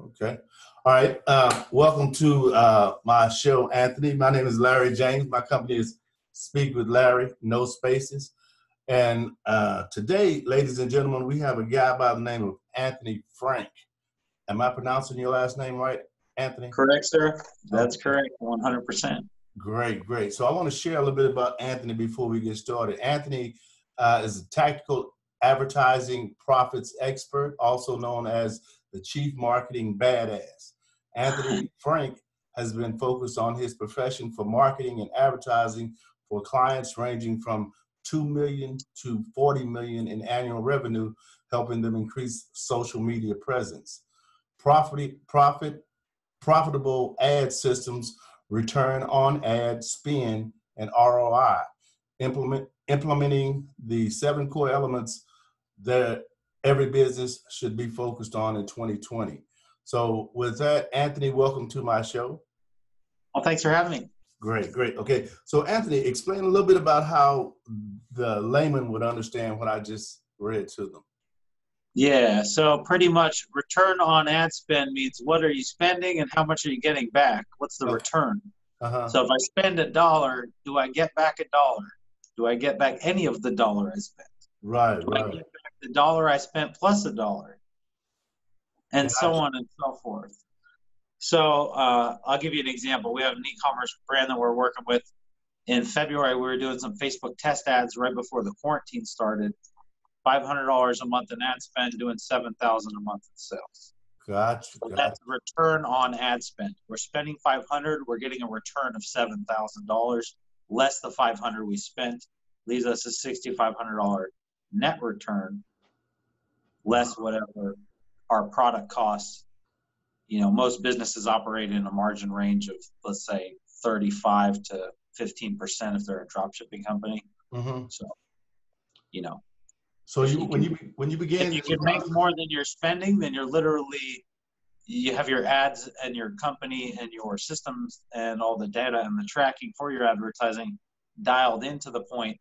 Okay. All right. Welcome to my show, Anthony. My name is Larry James. My company is Speak with Larry, no spaces. And today, ladies and gentlemen, we have a guy by the name of Anthony Franck. Am I pronouncing your last name right, Anthony? Correct, sir. That's Okay. correct, 100%. Great, great. So I want to share a little bit about Anthony before we get started. Anthony is a tactical advertising profits expert, also known as the chief marketing badass. Anthony Franck has been focused on his profession for marketing and advertising for clients ranging from 2 million to 40 million in annual revenue, helping them increase social media presence. Profitable ad systems, return on ad spend, and ROI. Implementing the 7 core elements that every business should be focused on in 2020. So with that, Anthony, welcome to my show. Well, thanks for having me. Great, great. Okay, so Anthony, explain a little bit about how the layman would understand what I just read to them. Yeah, so pretty much return on ad spend means what are you spending and how much are you getting back? What's the return? So if I spend $1, do I get back $1? Do I get back any of the dollar I spent? Right, do I get back the dollar I spent plus $1? And so on and so forth. So I'll give you an example. We have an e-commerce brand that we're working with. In February, we were doing some Facebook test ads right before the quarantine started. $500 a month in ad spend, doing $7,000 a month in sales. Gotcha. So that's return on ad spend. We're spending $500, we're getting a return of $7,000, less the $500 we spent, leaves us a $6,500 net return, less whatever our product costs. You know, most businesses operate in a margin range of, let's say, 35 to 15% if they're a drop shipping company. So, you know. So when you begin, if you can make more than you're spending, then you're literally, you have your ads and your company and your systems and all the data and the tracking for your advertising dialed into the point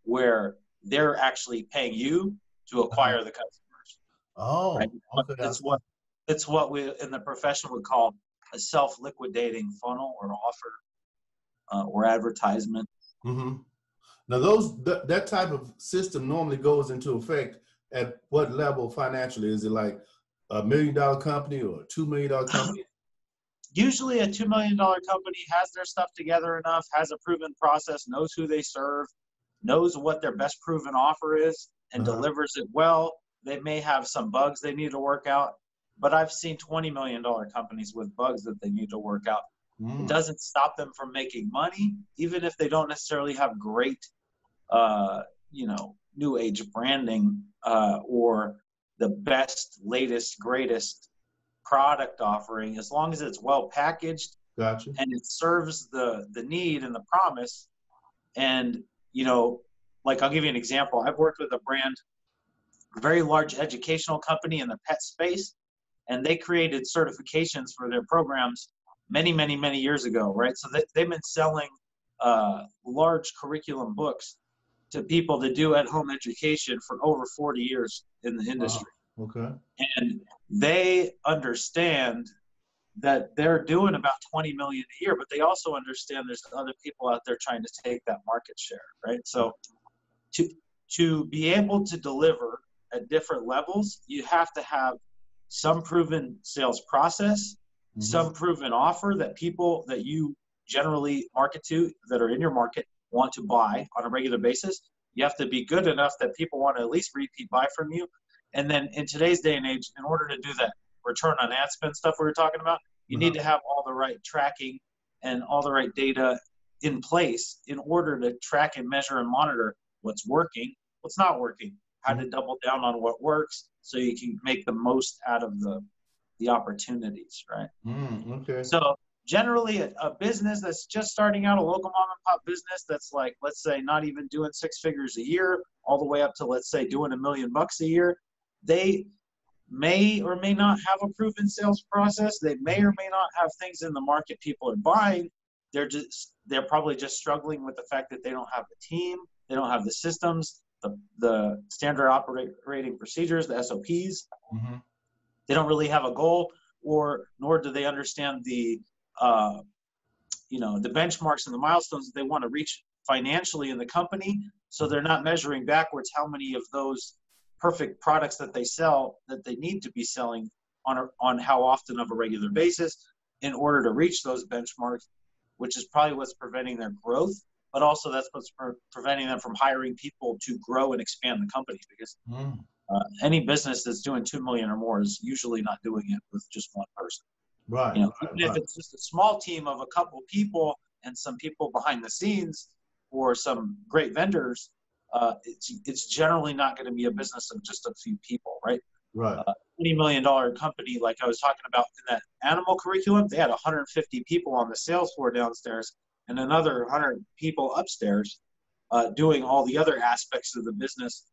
where they're actually paying you to acquire the customers. Oh, right? Okay. It's what we in the profession would call a self-liquidating funnel or offer or advertisement. Now, that type of system normally goes into effect at what level financially? Is it like $1 million company or a $2 million company? Usually a $2 million company has their stuff together enough, has a proven process, knows who they serve, knows what their best proven offer is, and delivers it well. They may have some bugs they need to work out, but I've seen $20 million companies with bugs that they need to work out. It doesn't stop them from making money, even if they don't necessarily have great new age branding or the best, latest, greatest product offering. As long as it's well packaged and it serves the need and the promise. And, you know, like I'll give you an example. I've worked with a brand, a very large educational company in the pet space, and they created certifications for their programs many, many, many years ago, right? So they've been selling large curriculum books to people to do at-home education for over 40 years in the industry. Wow. Okay. And they understand that they're doing about 20 million a year, but they also understand there's other people out there trying to take that market share, right? So to be able to deliver at different levels, you have to have some proven sales process, some proven offer that people that you generally market to that are in your market want to buy on a regular basis. You have to be good enough that people want to at least repeat buy from you. And then in today's day and age, in order to do that return on ad spend stuff we were talking about, you need to have all the right tracking and all the right data in place in order to track and measure and monitor what's working, what's not working, how to double down on what works so you can make the most out of the opportunities, right? Okay. So generally a business that's just starting out, a local mom and pop business that's like, let's say, not even doing 6 figures a year, all the way up to, let's say, doing $1 million a year, they may or may not have a proven sales process. They may or may not have things in the market people are buying. They're probably just struggling with the fact that they don't have the team, they don't have the systems, the standard operating procedures, the SOPs. They don't really have a goal nor do they understand the, the benchmarks and the milestones that they want to reach financially in the company. So they're not measuring backwards how many of those perfect products that they sell that they need to be selling on how often of a regular basis in order to reach those benchmarks, which is probably what's preventing their growth. But also that's what's preventing them from hiring people to grow and expand the company, because any business that's doing 2 million or more is usually not doing it with just one person. Right. Even right. if it's just a small team of a couple people and some people behind the scenes or some great vendors, it's generally not going to be a business of just a few people, right? Right. $20 million company, like I was talking about in that animal curriculum, they had 150 people on the sales floor downstairs and another 100 people upstairs doing all the other aspects of the business.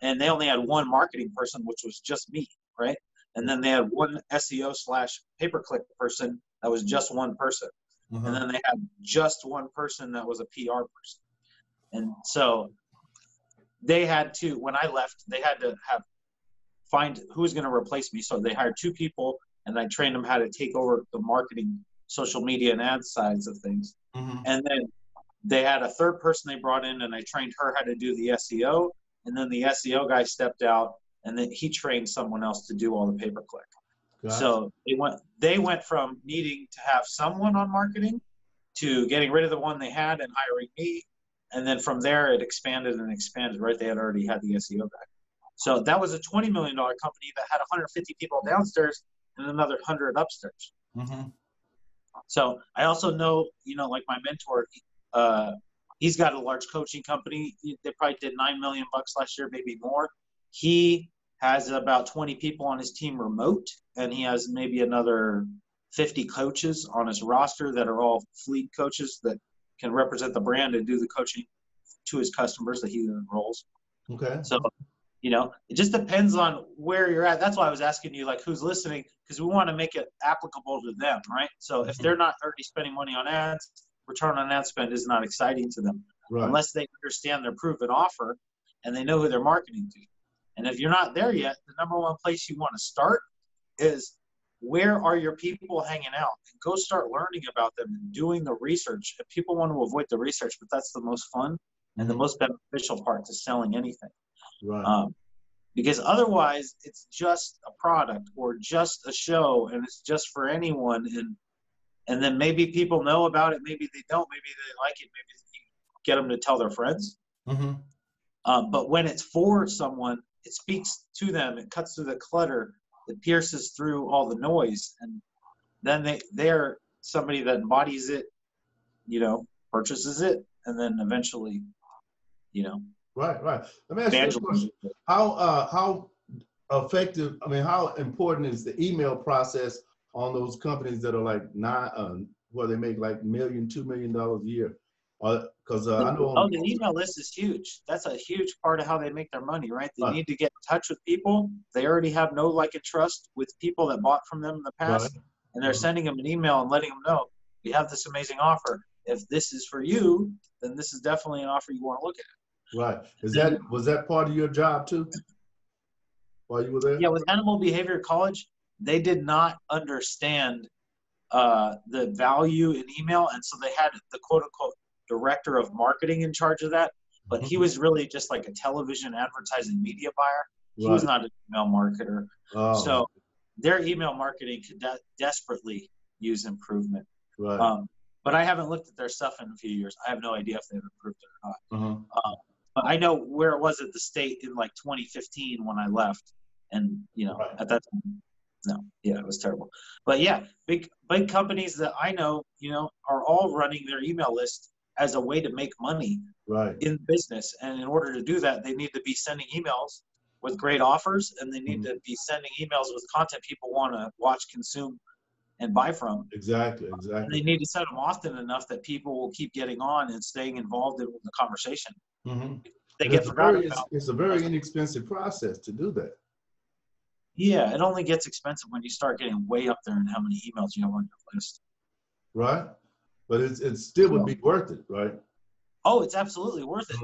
And they only had one marketing person, which was just me, right? And then they had one SEO / pay-per-click person that was just one person. And then they had just one person that was a PR person. And so they had to, when I left, they had to find who was going to replace me. So they hired 2 people, and I trained them how to take over the marketing, social media, and ad sides of things. And then they had a 3rd person they brought in, and I trained her how to do the SEO. And then the SEO guy stepped out, and then he trained someone else to do all the pay-per-click. So they went from needing to have someone on marketing to getting rid of the one they had and hiring me. And then from there, it expanded and expanded, right? They had already had the SEO guy. So that was a $20 million company that had 150 people downstairs and another 100 upstairs. So I also know, like my mentor, he's got a large coaching company. They probably did $9 million last year, maybe more. He has about 20 people on his team remote, and he has maybe another 50 coaches on his roster that are all fleet coaches that can represent the brand and do the coaching to his customers that he enrolls. Okay. So, it just depends on where you're at. That's why I was asking you, like, who's listening, because we want to make it applicable to them, right? So if they're not already spending money on ads, return on ad spend is not exciting to them unless they understand their proven offer and they know who they're marketing to. And if you're not there yet, the number one place you want to start is, where are your people hanging out? And go start learning about them and doing the research. If people want to avoid the research, but that's the most fun and the most beneficial part to selling anything. Right. Because otherwise it's just a product or just a show, and it's just for anyone. And then maybe people know about it, maybe they don't, maybe they like it, maybe you get them to tell their friends. But when it's for someone, it speaks to them, it cuts through the clutter, it pierces through all the noise, and then they're somebody that embodies it, purchases it, and then eventually, Right. Let me ask you a question. How effective, how important is the email process on those companies that are like where they make like $1 million, $2 million a year? Because I know. The email list is huge. That's a huge part of how they make their money, right? They need to get in touch with people. They already have know, like, and trust with people that bought from them in the past, and they're sending them an email and letting them know, we have this amazing offer. If this is for you, then this is definitely an offer you want to look at. Right. Was that part of your job too, while you were there? Yeah, with Animal Behavior College, they did not understand the value in email, and so they had the quote-unquote director of marketing in charge of that, but he was really just like a television advertising media buyer. He was not an email marketer. So their email marketing could desperately use improvement. But I haven't looked at their stuff in a few years. I have no idea if they've improved it or not. But I know where it was at the state in like 2015 when I left, and at that time, it was terrible. But yeah, big companies that I know, are all running their email list as a way to make money in business. And in order to do that, they need to be sending emails with great offers, and they need to be sending emails with content people want to watch, consume, and buy from. Exactly. And they need to send them often enough that people will keep getting on and staying involved in the conversation. They get forgotten about. It's a very inexpensive process to do that. Yeah, it only gets expensive when you start getting way up there in how many emails you have on your list. Right. But it still would be worth it, right? Oh, it's absolutely worth it.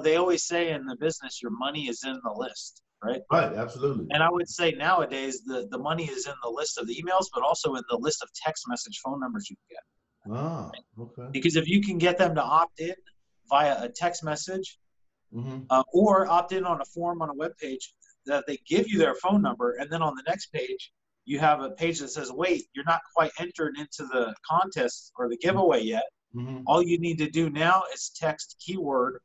They always say in the business, your money is in the list. right? Right, absolutely. And I would say nowadays the money is in the list of the emails, but also in the list of text message phone numbers you can get. Ah, okay. Because if you can get them to opt in via a text message, or opt in on a form on a web page that they give you their phone number, and then on the next page you have a page that says, wait, you're not quite entered into the contest or the giveaway yet. All you need to do now is text keyword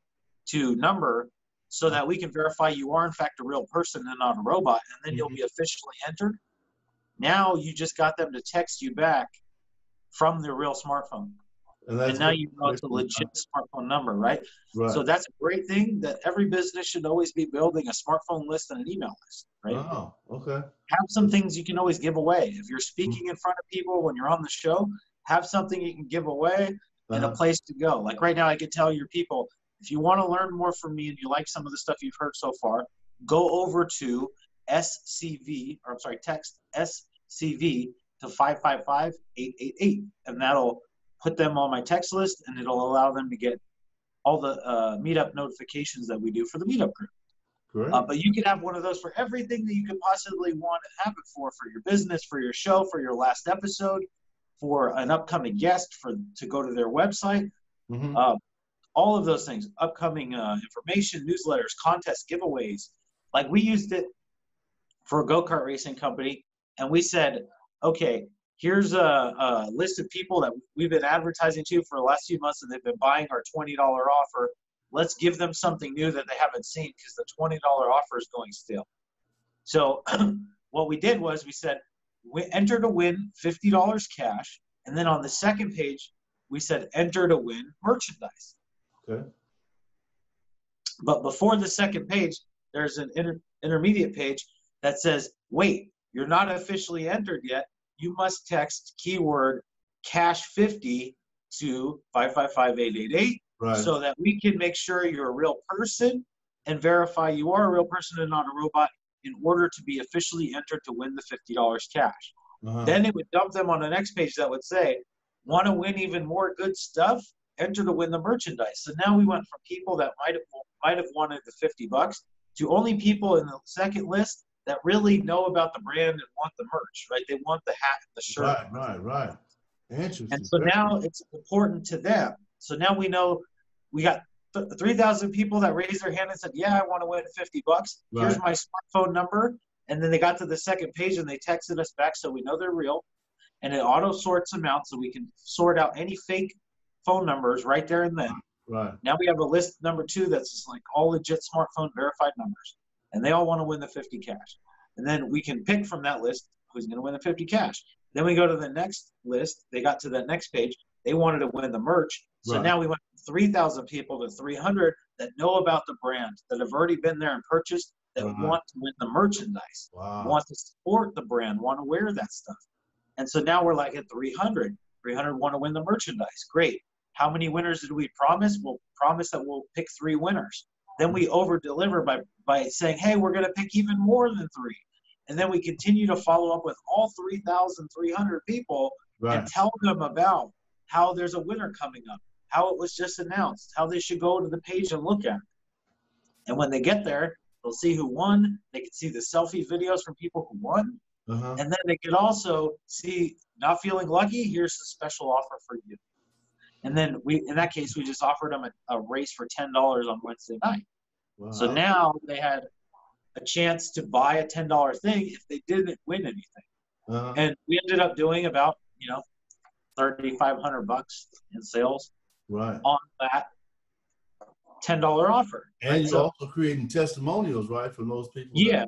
to number so that we can verify you are in fact a real person and not a robot, and then you'll be officially entered. Now you just got them to text you back from their real smartphone. And now you know it's a legit smartphone number, right? So that's a great thing that every business should always be building, a smartphone list and an email list, right? Oh, okay. Have some things you can always give away. If you're speaking in front of people when you're on the show, have something you can give away and a place to go. Like right now, I could tell your people, if you want to learn more from me and you like some of the stuff you've heard so far, go over to text SCV to 555-888, and that'll put them on my text list, and it'll allow them to get all the meetup notifications that we do for the meetup group. But you can have one of those for everything that you could possibly want to have it for your business, for your show, for your last episode, for an upcoming guest, to go to their website. All of those things, upcoming information, newsletters, contests, giveaways. Like we used it for a go-kart racing company, and we said, okay, here's a list of people that we've been advertising to for the last few months, and they've been buying our $20 offer. Let's give them something new that they haven't seen, because the $20 offer is going stale. So what we did was we said, we enter to win $50 cash. And then on the second page, we said, enter to win merchandise. Okay. But before the second page, there's an intermediate page that says, wait, you're not officially entered yet. You must text keyword cash 50 to 555-888 so that we can make sure you're a real person and verify you are a real person and not a robot in order to be officially entered to win the $50 cash. Then it would dump them on the next page that would say, want to win even more good stuff? Enter to win the merchandise. So now we went from people that might have wanted the $50 to only people in the second list that really know about the brand and want the merch, right? They want the hat and the shirt. Right. Interesting. And so now it's important to them. So now we know we got 3,000 people that raised their hand and said, yeah, I want to win $50. Here's my smartphone number. And then they got to the second page and they texted us back so we know they're real. And it auto sorts them out so we can sort out any fake phone numbers right there and then. Now we have a list number 2 that's just like all legit smartphone verified numbers. And they all want to win the 50 cash. And then we can pick from that list who's going to win the 50 cash. Then we go to the next list. They got to that next page. They wanted to win the merch. So now we went from 3,000 people to 300 that know about the brand, that have already been there and purchased, that want to win the merchandise, want to support the brand, want to wear that stuff. And so now we're like at 300. 300 want to win the merchandise. Great. How many winners did we promise? We'll promise that we'll pick 3 winners. Then we over-deliver by saying, hey, we're going to pick even more than 3. And then we continue to follow up with all 3,300 people and tell them about how there's a winner coming up, how it was just announced, how they should go to the page and look at it. And when they get there, they'll see who won. They can see the selfie videos from people who won. And then they can also see, not feeling lucky, here's a special offer for you. And then in that case, we just offered them a race for $10 on Wednesday night. So now they had a chance to buy a $10 thing if they didn't win anything. And we ended up doing about, $3,500 in sales on that $10 offer. And you're also creating testimonials, right, from those people. Yeah,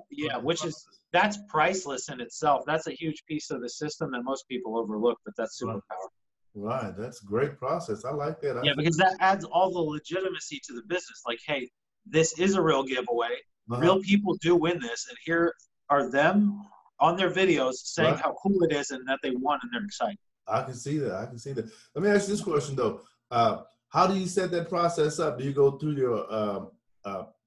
that's priceless in itself. That's a huge piece of the system that most people overlook, but that's super powerful. Right, that's a great process. I like that. Because that adds all the legitimacy to the business. Like, hey, this is a real giveaway. Real people do win this, and here are them on their videos saying how cool it is and that they won and they're excited. I can see that. Let me ask you this question though. How do you set that process up? Do you go through your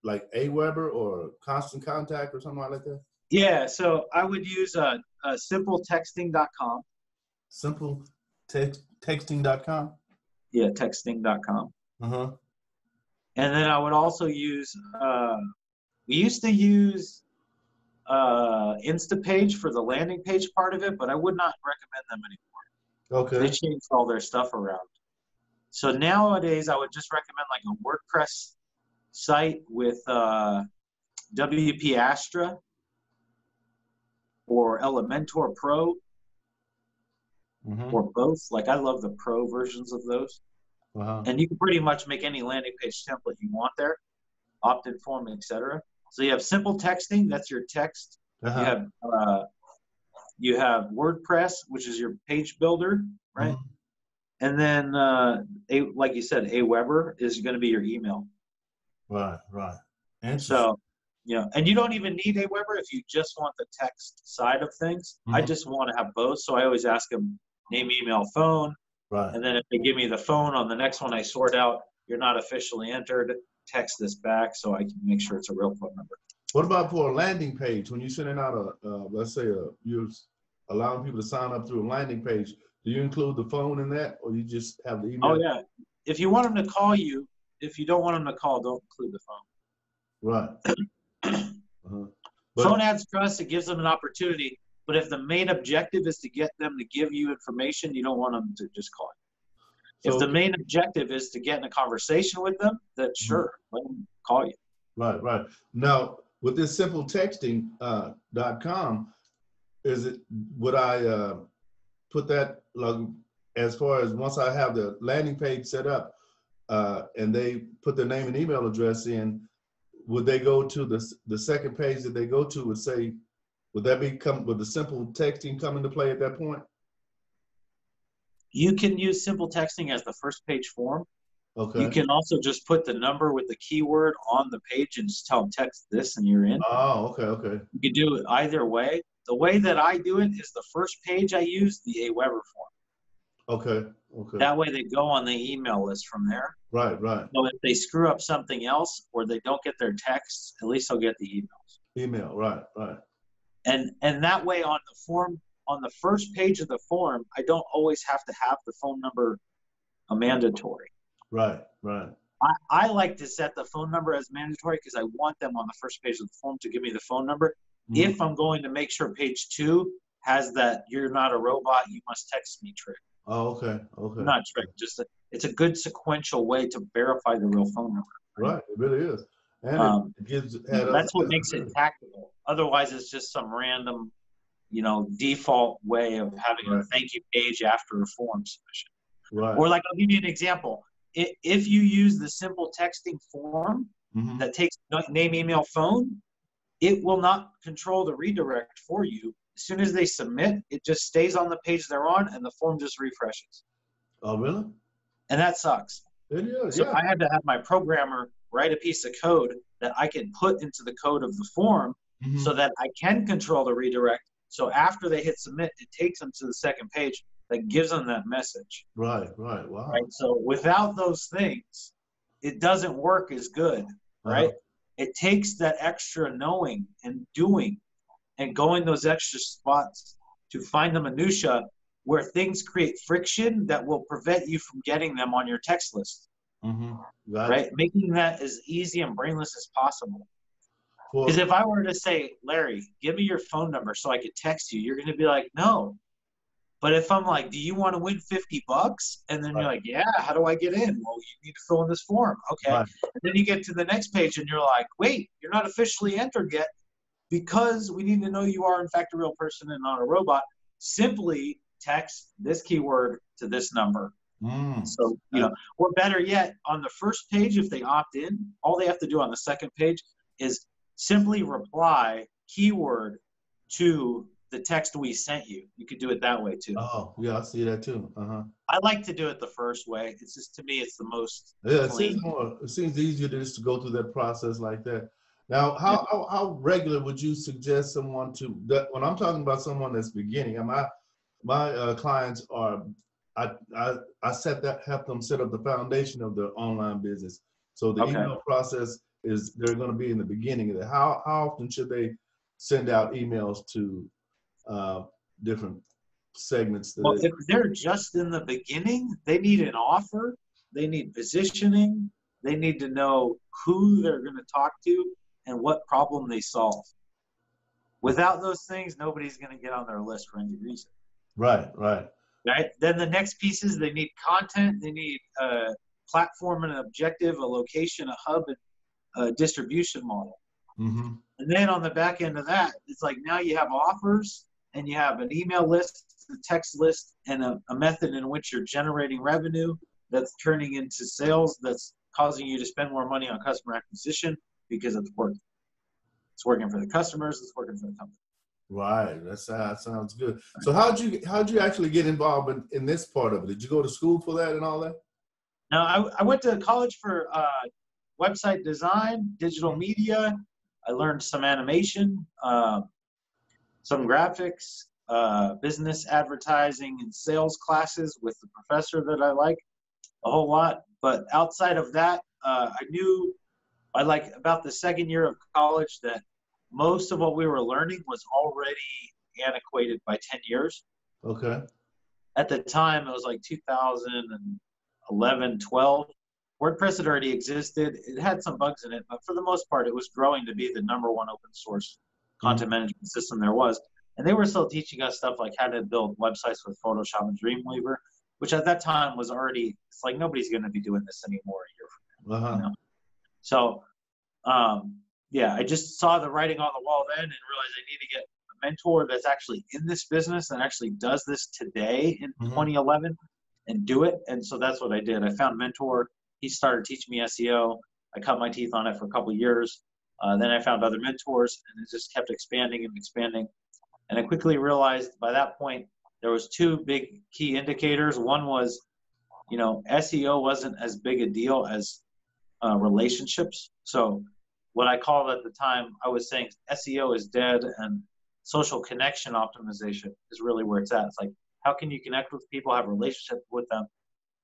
like Aweber or Constant Contact or something like that? Yeah, so I would use simpletexting.com. Simpletexting.com? Yeah, texting.com. And then I would also use, we used to use Instapage for the landing page part of it, but I would not recommend them anymore. Okay. They changed all their stuff around. So nowadays, I would just recommend like a WordPress site with WP Astra or Elementor Pro, or both. Like, I love the Pro versions of those. And you can pretty much make any landing page template you want there, opt-in form, etc. So you have simple texting, that's your text. You have WordPress, which is your page builder, right? And then, like you said, Aweber is going to be your email. Right. So, and you don't even need Aweber if you just want the text side of things. I just want to have both. So I always ask them name, email, phone. Right. And then if they give me the phone on the next one, I sort out, you're not officially entered, text this back so I can make sure it's a real phone number. What about for a landing page? When you're sending out let's say you're allowing people to sign up through a landing page, do you include the phone in that, or you just have the email? Oh, yeah. If you want them to call you, if you don't want them to call, don't include the phone. Right. Phone adds trust. It gives them an opportunity. But if the main objective is to get them to give you information, you don't want them to just call you. So, if the main objective is to get in a conversation with them, then sure, let them call you. Right. Now, with this simple texting .com, would I put that, like, as far as once I have the landing page set up and they put their name and email address in, would they go to the second page that they go to would say, would the simple texting come into play at that point? You can use simple texting as the first page form. Okay. You can also just put the number with the keyword on the page and just tell them text this and you're in. Oh, okay. You can do it either way. The way that I do it is the first page I use the Aweber form. Okay. That way they go on the email list from there. Right. So if they screw up something else or they don't get their texts, at least they'll get the emails. Email, right. And that way on the form, on the first page of the form, I don't always have to have the phone number mandatory. Right. I like to set the phone number as mandatory because I want them on the first page of the form to give me the phone number. If I'm going to make sure page 2 has that "you're not a robot, you must text me" trick. Oh, okay. Not trick, it's a good sequential way to verify the real phone number. Right, it really is. And it gives that's what makes it tactical. Otherwise, it's just some random, default way of having a thank you page after a form submission. Right. Or like, I'll give you an example. If you use the simple texting form that takes name, email, phone, it will not control the redirect for you. As soon as they submit, it just stays on the page they're on and the form just refreshes. Oh, really? And that sucks. It is, so I had to have my programmer write a piece of code that I can put into the code of the form so that I can control the redirect. So after they hit submit, it takes them to the second page that gives them that message. Right. Wow. Right. So without those things, it doesn't work as good. Right. It takes that extra knowing and doing and going those extra spots to find the minutia where things create friction that will prevent you from getting them on your text list. Right? Making that as easy and brainless as possible. Because if I were to say, Larry, give me your phone number so I could text you, you're going to be like, no. But if I'm like, do you want to win $50? And then you're like, yeah, how do I get in? Well, you need to fill in this form. Okay. And then you get to the next page and you're like, wait, you're not officially entered yet because we need to know you are in fact a real person and not a robot. Simply text this keyword to this number. So, or better yet, on the first page, if they opt in, all they have to do on the second page is simply reply keyword to the text we sent you. You could do it that way too. Oh, yeah, I see that too. I like to do it the first way. It's just, to me, it's the most clean. It seems easier just to go through that process like that. Now, how regular would you suggest someone when I'm talking about someone that's beginning, my clients are, I help them set up the foundation of their online business. So the email process is, they're going to be in the beginning of it. How often should they send out emails to different segments? Well, if they're just in the beginning, they need an offer, they need positioning, they need to know who they're going to talk to and what problem they solve. Without those things, nobody's going to get on their list for any reason. Right. Right. Then the next piece is they need content. They need a platform and an objective, a location, a hub, and a distribution model. Mm-hmm. And then on the back end of that, it's like now you have offers and you have an email list, a text list, and a method in which you're generating revenue that's turning into sales that's causing you to spend more money on customer acquisition because it's working. It's working for the customers. It's working for the company. Right. That sounds good. So how'd you actually get involved in this part of it? Did you go to school for that and all that? No, I went to college for website design, digital media. I learned some animation, some graphics, business advertising and sales classes with the professor that I like a whole lot. But outside of that, I knew about the second year of college that most of what we were learning was already antiquated by 10 years. Okay. At the time, it was like 2011, 12. WordPress had already existed. It had some bugs in it, but for the most part, it was growing to be the #1 open source content management system there was. And they were still teaching us stuff like how to build websites with Photoshop and Dreamweaver, which at that time was already, it's like nobody's going to be doing this anymore a year from now. You know? So, yeah, I just saw the writing on the wall then and realized I need to get a mentor that's actually in this business and actually does this today in 2011 and do it. And so that's what I did. I found a mentor. He started teaching me SEO. I cut my teeth on it for a couple of years. Then I found other mentors, and it just kept expanding and expanding. And I quickly realized by that point, there was two big key indicators. One was, SEO wasn't as big a deal as relationships. So what I called at the time, I was saying SEO is dead and social connection optimization is really where it's at. It's like, how can you connect with people, have a relationship with them,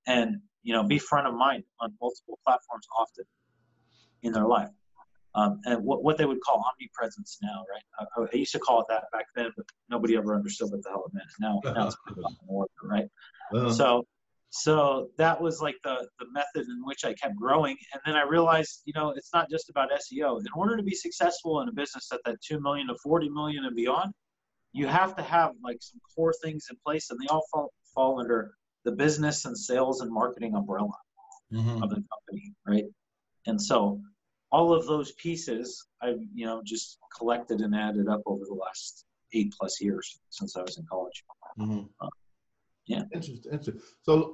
and be front of mind on multiple platforms often in their life, and what they would call omnipresence now, right? I used to call it that back then, but nobody ever understood what the hell it meant. Now it's more, right? So that was like the method in which I kept growing, and then I realized, it's not just about SEO. In order to be successful in a business at that 2 million to 40 million and beyond, you have to have like some core things in place, and they all fall under the business and sales and marketing umbrella of the company, right? And so all of those pieces I've, just collected and added up over the last 8+ years since I was in college. Yeah. Interesting. So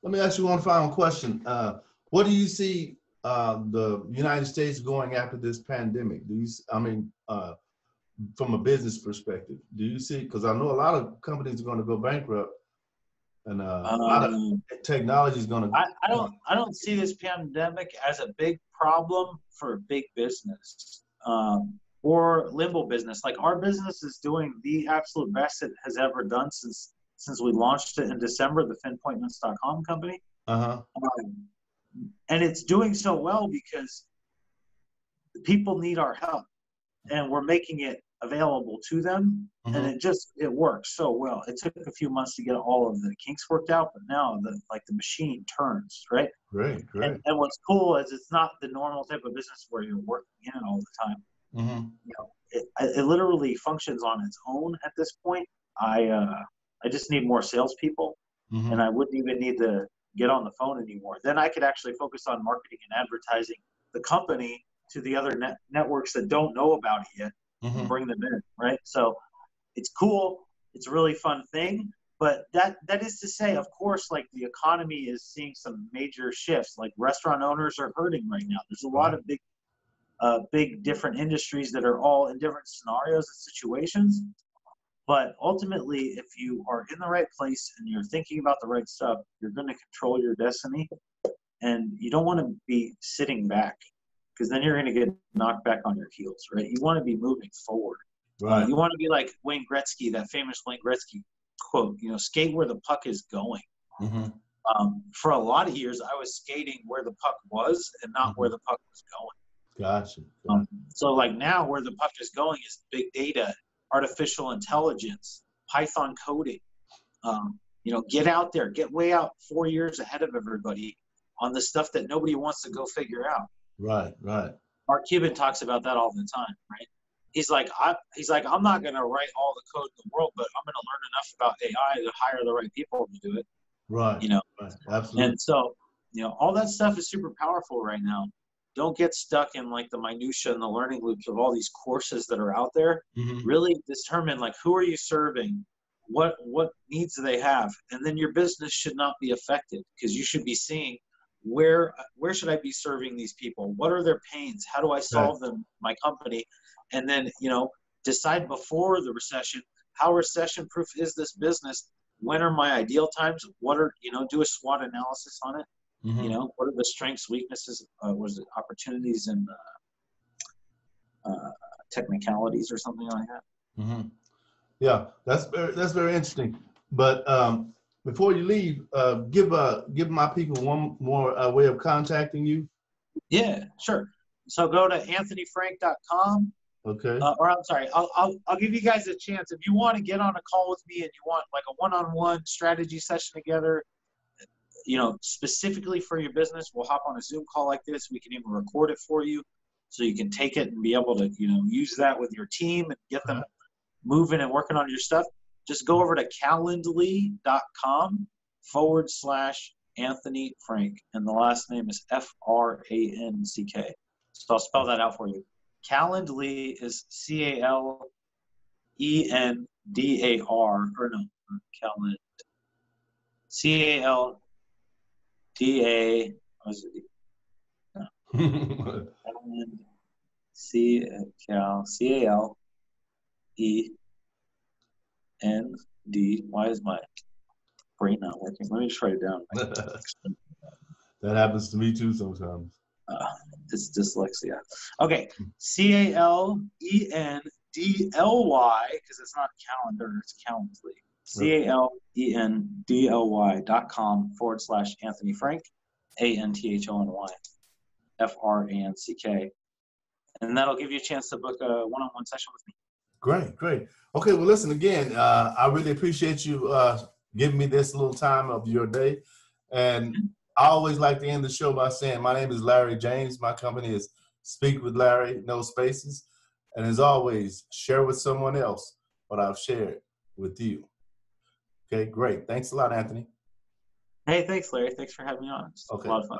let me ask you one final question. What do you see the United States going after this pandemic? From a business perspective, do you see, because I know a lot of companies are going to go bankrupt, and a lot of technology is going to. I don't see this pandemic as a big problem for big business or limbo business. Like our business is doing the absolute best it has ever done since we launched it in December, the finpointments.com company. And it's doing so well because people need our help, and we're making it available to them, and it works so well. It took a few months to get all of the kinks worked out, but now the machine turns, right? Great. And what's cool is it's not the normal type of business where you're working in it all the time. It literally functions on its own at this point. I just need more salespeople, and I wouldn't even need to get on the phone anymore. Then I could actually focus on marketing and advertising the company to the other networks that don't know about it yet, and bring them in, right? So it's cool. It's a really fun thing. But that is to say, of course, like the economy is seeing some major shifts. Like restaurant owners are hurting right now. There's a lot of big different industries that are all in different scenarios and situations. But ultimately, if you are in the right place and you're thinking about the right stuff, you're going to control your destiny. And you don't want to be sitting back, because then you're going to get knocked back on your heels, right? You want to be moving forward. Right. You want to be like Wayne Gretzky, that famous Wayne Gretzky quote, skate where the puck is going. For a lot of years, I was skating where the puck was and not where the puck was going. Gotcha. So like now where the puck is going is big data, artificial intelligence, Python coding. Get out there, get way out 4 years ahead of everybody on the stuff that nobody wants to go figure out. Right. Mark Cuban talks about that all the time, right? he's like, I'm not going to write all the code in the world, but I'm going to learn enough about AI to hire the right people to do it. Right. You know, Right. Absolutely. and so, all that stuff is super powerful right now. Don't get stuck in like the minutia and the learning loops of all these courses that are out there. Mm-hmm. Really determine like, who are you serving? What needs do they have? And then your business should not be affected, because you should be seeing where should I be serving these people? What are their pains? How do I solve them, my company? And then, decide before the recession, how recession proof is this business? When are my ideal times? What are, do a SWOT analysis on it. Mm-hmm. What are the strengths, weaknesses, opportunities, and technicalities or something like that. Mm-hmm. Yeah, that's very interesting. But before you leave, give my people one more way of contacting you. Yeah, sure. So go to anthonyfrank.com. Okay. Or I'm sorry, I'll give you guys a chance. If you want to get on a call with me and you want like a one-on-one strategy session together, specifically for your business, we'll hop on a Zoom call like this. We can even record it for you, so you can take it and be able to, use that with your team and get them moving and working on your stuff. Just go over to calendly.com/Anthony Franck, and the last name is Franck. So I'll spell that out for you. Calendly is CALENDAR, or no, Calend. CALDA. What is it? No. CALEND. Why is my brain not working? Let me just write it down. That happens to me too sometimes. It's dyslexia. Okay, CALENDLY, because it's not calendar, it's Calendly. CALENDLY.com/Anthony Franck, ANTHONY, and that'll give you a chance to book a one-on-one session with me. Great. Okay, well, listen again. I really appreciate you giving me this little time of your day, and I always like to end the show by saying my name is Larry James. My company is Speak with Larry, no spaces. And as always, share with someone else what I've shared with you. Okay, great. Thanks a lot, Anthony. Hey, thanks, Larry. Thanks for having me on. It's okay. a lot of fun.